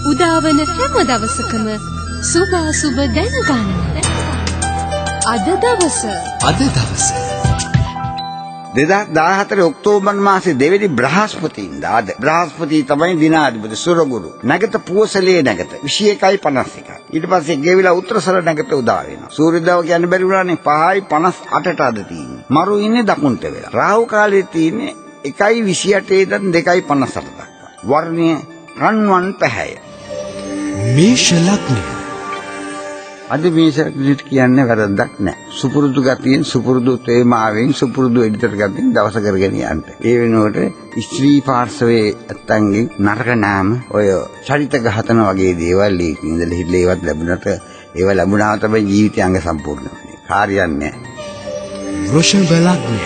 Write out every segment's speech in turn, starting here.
උදාවන හැම දවසකම සුභ දැනගන්න. අද දවස 2014 ඔක්තෝබර් මාසේ දෙවෙනි බ්‍රහස්පතින්දා බ්‍රහස්පති තමයි දිනාධිපති සුරගුරු. නැගත පුවසලේ නැගත 21:51. ඊට පස්සේ ගෙවිලා උත්තරසර නැගත උදා වෙනවා. සූර්යෝදය කියන්න බැරි වුණානේ 5:58ට අද තියෙන්නේ. මරු ඉන්නේ දකුණට වෙලා. රාහු කාලේ තියෙන්නේ 1:28 ඉඳන් 2:58 දක්වා. වර්ණය රන්වන් පැහැය. මේෂ ලග්නය. අද මේෂ ලග්නෙට කියන්නේ වැරද්දක් නැහැ. සුපුරුදු ගතියෙන් සුපුරුදු තේමාවෙන් සුපුරුදු එඩිටර් ගතියෙන් දවස කරගෙන යන්න. ඒ වෙනුවට ස්ත්‍රී පාර්ශවයේ ඇත්තන්ගේ නරක නාම ඔය චරිත ඝාතන වගේ දේවල් ඉඳලා හිටලා ඒවත් ලැබුණට ඒව ලැබුණා තමයි ජීවිතය අංග සම්පූර්ණ වෙන්නේ. කාර්යයක් නැහැ. වෘෂභ ලග්නය.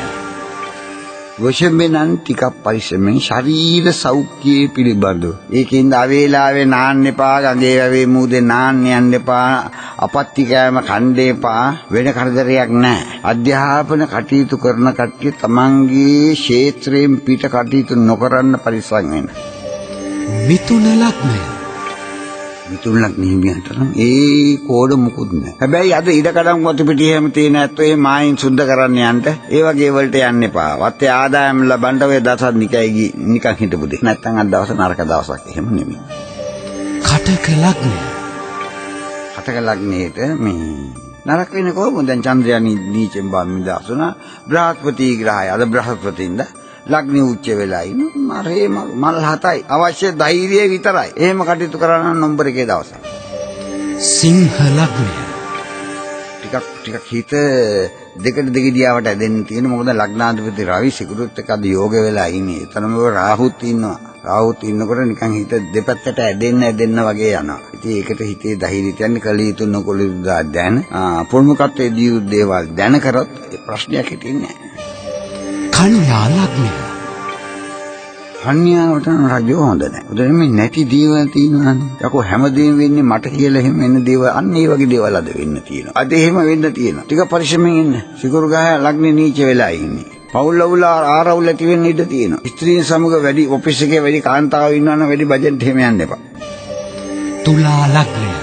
වශයෙන් ටිකක් පරිස්සමෙන් ශරීර සෞඛ්‍යය පිළිබඳව. ඒකින්ද අවේලාවේ නාන්න එපා, ගඟේ වැවේ මූදේ නාන්න යන්න එපා, අපත්‍ති කෑම කන්න එපා, වෙන කරදරයක් නැහැ. අධ්‍යාපන කටයුතු කරන කට්ටිය තමන්ගේ ක්ෂේත්‍රයෙන් පිට කටයුතු නොකරන්න පරිස්සම් වෙන්න. මිථුන ලග්නය. මිථුන ලග්නෙට නම් ඒ කෝඩ මුකුත් නැහැ. හැබැයි අද ඉඩකඩම් වතු පිටි හැම තියෙන ඇත්තෝ ඒ මායින් සුද්ධ කරන්න යන්න ඒ වගේ වලට යන්න එපා. වත්තේ ආදායම් ලබන්න ඔය දවස් නිකන් හිටපු දෙයක්. නැත්තම් අද දවස නරක දවසක් එහෙම නෙමෙයි. කටක ලග්නය. කටක ලග්නෙට මේ නරක වෙන්නේ කොහොමද? දැන් චන්ද්‍රයා නීචෙන් බම්මිදාසුනා බ්‍රහස්පති ග්‍රහය. අද බ්‍රහස්පතින්ද ලග්නෙ උච්ච වෙලා ඉන්න මරේ මල් 7යි. අවශ්‍ය ධෛර්යය විතරයි. එහෙම කටයුතු කරන්න නම්බර එකේ දවසක්. සිංහ ලග්නය. ටිකක් හිත දෙකට දෙගිඩියාවට ඇදෙන්න තියෙන. මොකද ලග්නාධිපති රවි සිකුරුත් එක්ක අද යෝග වෙලා ඉන්නේ. එතනම රාහුත් ඉන්නවා. රාහුත් ඉන්නකොට නිකන් හිත දෙපැත්තට ඇදෙන්න වගේ යනවා. ඉතින් ඒකට හිතේ ධෛර්යය කියන්නේ කල යුතු නොකළ යුතු දැන ප්‍රමුඛත්වයේ දී දේවල් දැන කරොත් ප්‍රශ්නයක් හිටින්නේ නැහැ. කන්‍යා ලග්නය. කන්‍යාවට රජෝ හොඳ නැහැ. උදේ මේ නැති දේවල් තියෙනවානේ. යකෝ හැමදේම වෙන්නේ මට කියලා එහෙම එන දේවල් අන්න ඒ වගේ දේවල් අද වෙන්න තියෙනවා. අද එහෙම වෙන්න තියෙනවා. ටික පරිස්සමෙන් ඉන්න. සිකුරු ගහ ලග්නේ නීච වෙලා ඉන්නේ. පවුල් අවුල ආරවුල් ඇති වෙන්න ඉඩ තියෙනවා. ස්ත්‍රීන් සමග වැඩි ඔෆිස් එකේ වැඩි කාන්තාවෝ ඉන්නවනම් වැඩි බජට් එහෙම යන්න එපා. තුලා ලග්නය.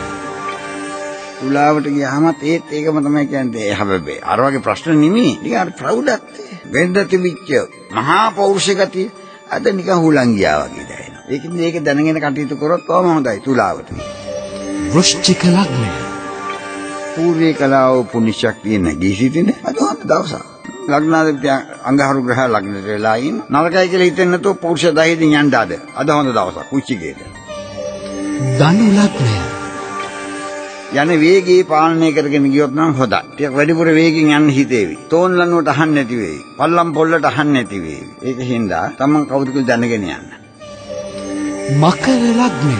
තුලාවට ගියාමත් ඒකම තමයි කියන්නේ. හැබැයි අර වගේ ප්‍රශ්න නෙමෙයි. නිකන් අර ප්‍රෞඩත් වෙන්න තිබිච්ච මහා පෞරුෂ ගතිය අද නිකන් හුලං ගියා වගේ දැනෙනවා. ඒකින් මේක දැනගෙන කටයුතු කරොත් කොහොම හොඳයි තුලාවට. වෘශ්චික ලග්නය. පූර්වයේ කලාව පුණ්‍ය ශක්තිය නැගී සිටින අද හොඳ දවසක්. ලග්නාධිපති අංගහරු ග්‍රහ ලග්නට වෙලා ඉන්න. නරකයි කියලා හිතෙන්නේ නැතුව පෞරුෂ ධෛර්යයෙන් යන්න අද හොඳ දවසක්. කුච්චිකේට. ධනු ලග්නය. යන වේගය පාලනය කරගෙන ගියොත් නම් හොඳයි. ටික වැඩිපුර වේගෙන් යන්න හිතේවි. තෝන් ලනුවට අහන්න නැති වෙයි. පල්ලම් පොල්ලට අහන්න නැති වෙයි. ඒක හින්දා තමන් කවුද කියලා දැනගෙන යන්න. මකර ලග්නය.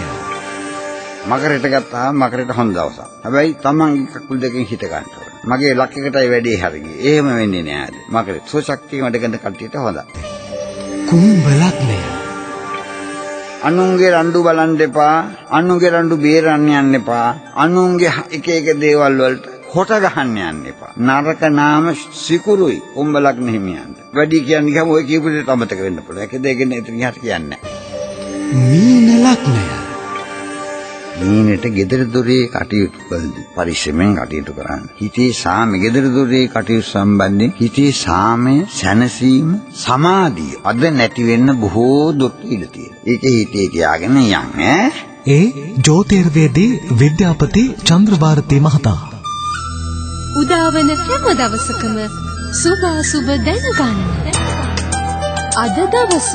මකරට ගත්තාම මකරට හොඳ දවසක්. හැබැයි තමන් කකුල් දෙකෙන් හිට ගන්න ඕනේ. මගේ ලක් එකටයි වැඩේ හරියි. එහෙම වෙන්නේ නෑ අද. මකරේ සෝචක්තිය වැඩ කරන කට්ටියට හොඳයි. කුම්භ ලග්නය. අනුන්ගේ රණ්ඩු බලන්න එපා. අනුන්ගේ රණ්ඩු බේරන්න යන්න එපා. අනුන්ගේ එක දේවල් වලට හොට ගහන්න යන්න එපා. නරක නාම සිකුරුයි කුම්භ ලග්න හිමියන්ට. වැඩි කියන්නේ ගම ඔය කියපු දෙයට අමතක වෙන්න පුළුවන්. ඒක දෙකෙන් එතන යහට කියන්නේ නැහැ. මීන ලග්නය. මීනට gedara dore කටයුතු කරද්දී පරිස්සමෙන් කටයුතු කරන්න. හිතේ සාමය gedara dore කටයුතු සම්බන්ධයෙන් හිතේ සාමය, සැනසීම, සමාධිය අද නැති වෙන්න බොහෝ දුක් ඉඳ තියෙනවා. ඒක හිතේ තියාගෙන යන්න ඈ. ඒ ජ්‍යොතිර්වේදී විද්‍යාපති චන්ද්‍රභාරති මහතා. උදාවන හැම දවසකම සුභ දැනගන්න. අද දවස